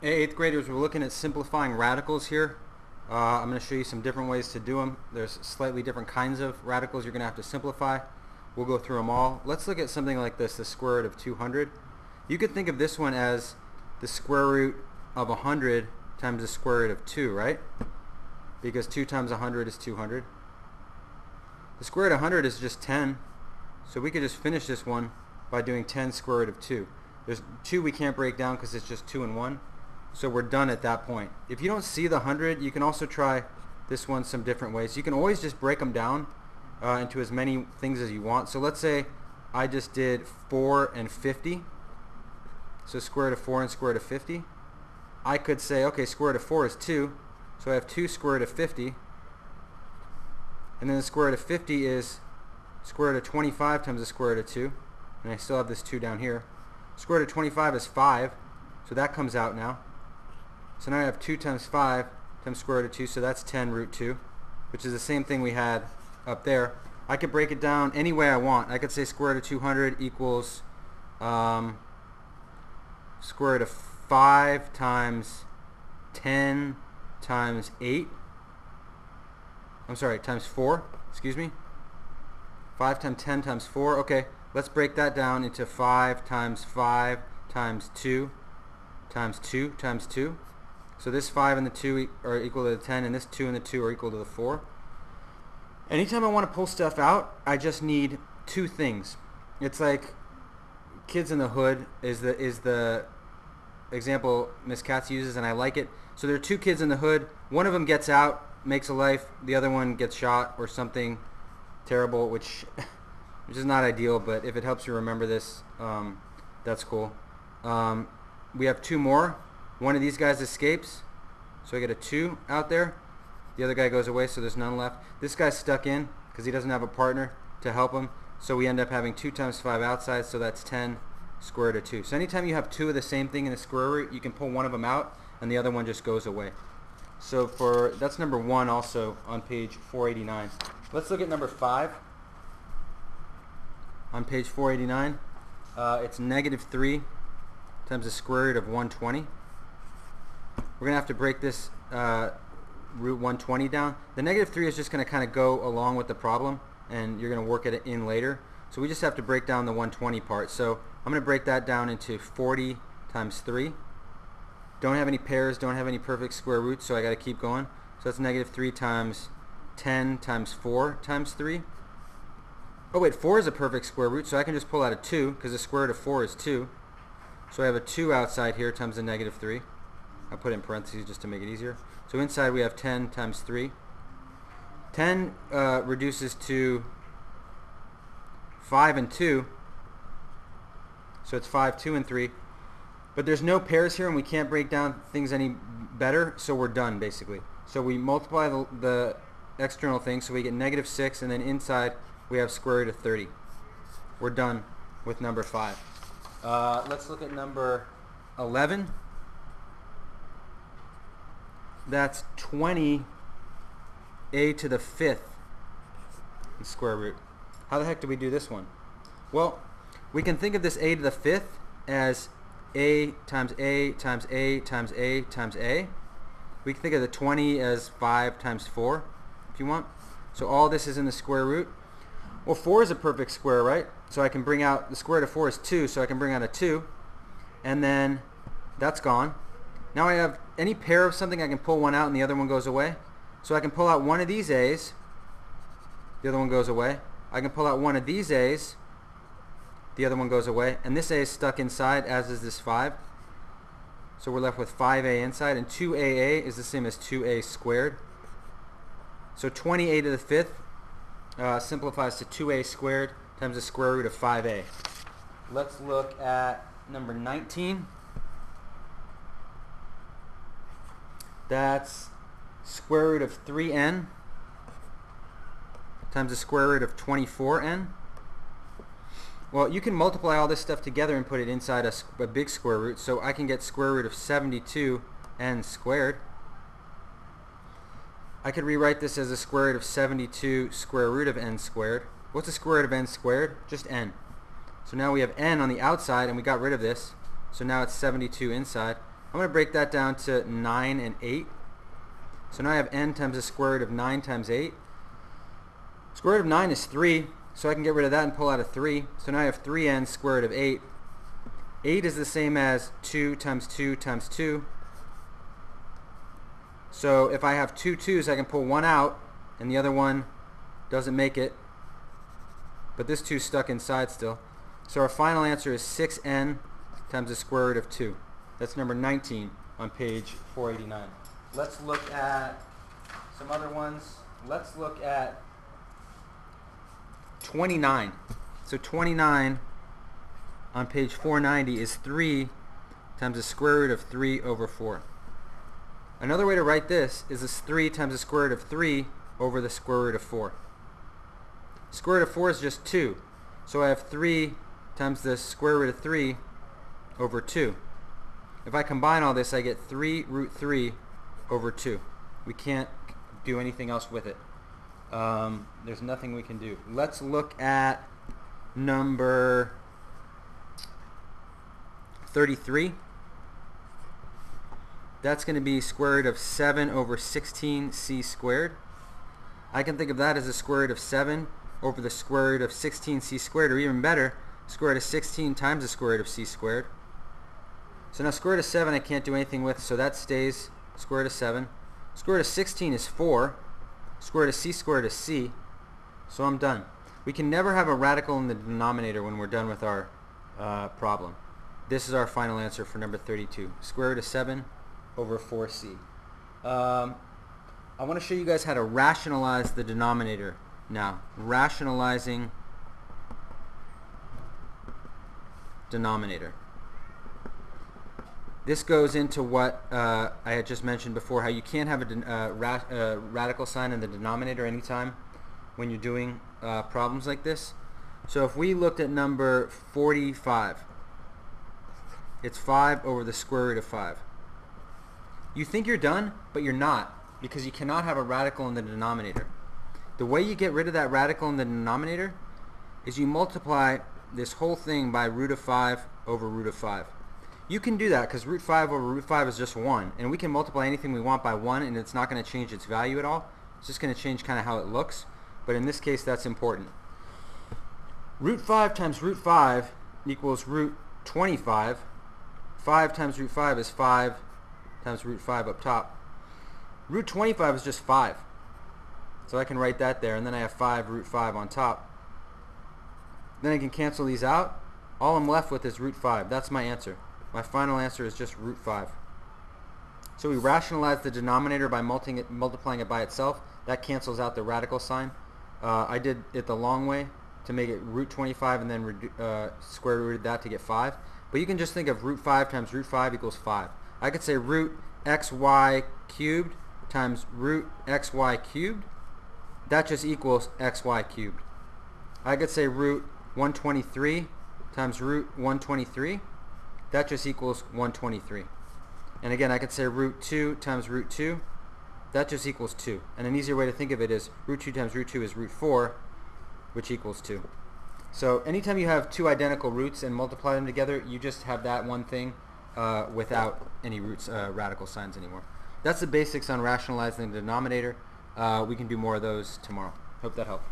Hey, eighth graders, we're looking at simplifying radicals here. I'm going to show you some different ways to do them. There's slightly different kinds of radicals you're going to have to simplify. We'll go through them all. Let's look at something like this, the square root of 200. You could think of this one as the square root of 100 times the square root of 2, right? Because 2 times 100 is 200. The square root of 100 is just 10, so we could just finish this one by doing 10 square root of 2. There's 2 we can't break down because it's just 2 and 1. So we're done at that point. If you don't see the 100, you can also try this one some different ways. You can always just break them down into as many things as you want. So let's say I just did 4 and 50. So square root of 4 and square root of 50. I could say, okay, square root of 4 is 2. So I have 2 square root of 50. And then the square root of 50 is square root of 25 times the square root of 2. And I still have this 2 down here. Square root of 25 is 5. So that comes out now. So now I have 2 times 5 times square root of 2, so that's 10 root 2, which is the same thing we had up there. I could break it down any way I want. I could say square root of 200 equals square root of 5 times 10 times 8. I'm sorry, times 4, excuse me. 5 times 10 times 4. Okay, let's break that down into 5 times 5 times 2 times 2 times 2. So this 5 and the 2 are equal to the 10, and this 2 and the 2 are equal to the 4. Anytime I want to pull stuff out, I just need 2 things. It's like Kids in the Hood is the example Miss Katz uses, and I like it. So there are 2 kids in the hood. One of them gets out, makes a life. The other one gets shot or something terrible, which is not ideal, but if it helps you remember this, that's cool. We have 2 more. One of these guys escapes, so I get a 2 out there. The other guy goes away, so there's none left. This guy's stuck in because he doesn't have a partner to help him, so we end up having 2 times 5 outside, so that's 10 square root of 2. So anytime you have 2 of the same thing in the square root, you can pull one of them out, and the other one just goes away. So that's number 1 also on page 489. Let's look at number 5 on page 489. It's negative 3 times the square root of 120. We're going to have to break this root 120 down. The negative 3 is just going to kind of go along with the problem, and you're going to work it in later. So we just have to break down the 120 part. So I'm going to break that down into 40 times 3. Don't have any pairs, don't have any perfect square roots, so I got to keep going. So that's negative 3 times 10 times 4 times 3. Oh wait, 4 is a perfect square root, so I can just pull out a 2 because the square root of 4 is 2. So I have a 2 outside here times the negative 3. I'll put it in parentheses just to make it easier. So inside we have 10 times 3. 10 reduces to 5 and 2. So it's 5, 2, and 3. But there's no pairs here, and we can't break down things any better, so we're done basically. So we multiply the external thing, so we get negative 6, and then inside we have square root of 30. We're done with number 5. Let's look at number 11. That's 20 a to the 5th in square root. How the heck do we do this one? Well, we can think of this a to the 5th as a times a times a times a times a. We can think of the 20 as 5 times 4 if you want. So all this is in the square root. Well, 4 is a perfect square, right? So I can bring out, the square root of 4 is 2, so I can bring out a 2. And then that's gone. Now I have any pair of something, I can pull one out and the other one goes away. So I can pull out one of these a's, the other one goes away. I can pull out one of these a's, the other one goes away. And this a is stuck inside, as is this 5. So we're left with 5a inside, and 2aa is the same as 2a squared. So 20a to the 5th simplifies to 2a squared times the square root of 5a. Let's look at number 19. That's square root of 3n times the square root of 24n. Well, you can multiply all this stuff together and put it inside a big square root, so I can get square root of 72n squared. I could rewrite this as a square root of 72 square root of n squared. What's the square root of n squared? Just n. So now we have n on the outside, and we got rid of this. So now it's 72 inside. I'm going to break that down to 9 and 8. So now I have n times the square root of 9 times 8. Square root of 9 is 3, so I can get rid of that and pull out a 3. So now I have 3n square root of 8. 8 is the same as 2 times 2 times 2. So if I have two 2's, I can pull one out, and the other one doesn't make it. But this 2 is stuck inside still. So our final answer is 6n times the square root of 2. That's number 19 on page 489. Let's look at some other ones. Let's look at 29. So 29 on page 490 is 3 times the square root of 3 over 4. Another way to write this is this 3 times the square root of 3 over the square root of 4. Square root of 4 is just 2. So I have 3 times the square root of 3 over 2. If I combine all this, I get 3 root 3 over 2. We can't do anything else with it. There's nothing we can do. Let's look at number 33. That's going to be square root of 7 over 16c squared. I can think of that as the square root of 7 over the square root of 16c squared, or even better, square root of 16 times the square root of c squared. So now square root of 7 I can't do anything with, so that stays square root of 7. Square root of 16 is 4. Square root of c squared is c. So I'm done. We can never have a radical in the denominator when we're done with our problem. This is our final answer for number 32. Square root of 7 over 4c. I want to show you guys how to rationalize the denominator now. Rationalizing denominator. This goes into what I had just mentioned before, how you can't have a radical sign in the denominator anytime when you're doing problems like this. So if we looked at number 45, it's 5 over the square root of 5. You think you're done, but you're not, because you cannot have a radical in the denominator. The way you get rid of that radical in the denominator is you multiply this whole thing by root of 5 over root of 5. You can do that because root 5 over root 5 is just 1, and we can multiply anything we want by 1, and it's not going to change its value at all. It's just going to change kind of how it looks, but in this case that's important. Root 5 times root 5 equals root 25. 5 times root 5 is 5 times root 5 up top. Root 25 is just 5. So I can write that there, and then I have 5 root 5 on top. Then I can cancel these out. All I'm left with is root 5. That's my answer. My final answer is just root 5. So we rationalize the denominator by multiplying it by itself. That cancels out the radical sign. I did it the long way to make it root 25 and then square rooted that to get 5. But you can just think of root 5 times root 5 equals 5. I could say root xy cubed times root xy cubed. That just equals xy cubed. I could say root 123 times root 123. That just equals 123. And again, I could say root 2 times root 2. That just equals 2. And an easier way to think of it is root 2 times root 2 is root 4, which equals 2. So anytime you have two identical roots and multiply them together, you just have that one thing without any roots, radical signs anymore. That's the basics on rationalizing the denominator. We can do more of those tomorrow. Hope that helped.